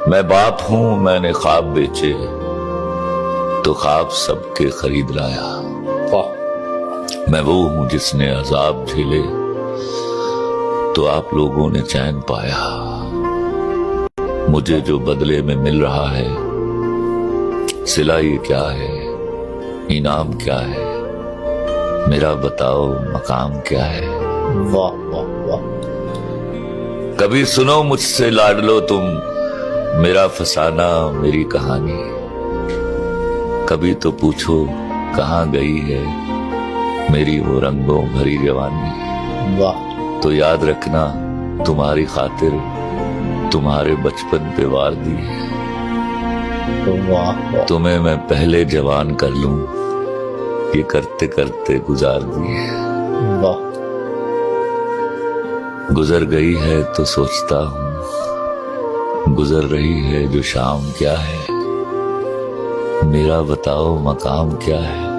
मैं बाप हूं, मैंने ख्वाब बेचे तो ख्वाब सबके खरीद लाया। मैं वो हूं जिसने अजाब झेले तो आप लोगों ने चैन पाया। मुझे जो बदले में मिल रहा है, सिला ये क्या है, इनाम क्या है, मेरा बताओ मकाम क्या है। वाह वाह वाह। कभी सुनो मुझसे लाडलो तुम मेरा फसाना मेरी कहानी। कभी तो पूछो कहाँ गई है मेरी वो रंगों भरी जवानी। वाह। तो याद रखना तुम्हारी खातिर तुम्हारे बचपन पे वार दी है। वाह वाह। तुम्हें मैं पहले जवान कर लूं ये करते करते गुजार दी है। वाह। गुजर गई है तो सोचता हूं गुजर रही है जो शाम क्या है, मेरा बताओ मकाम क्या है।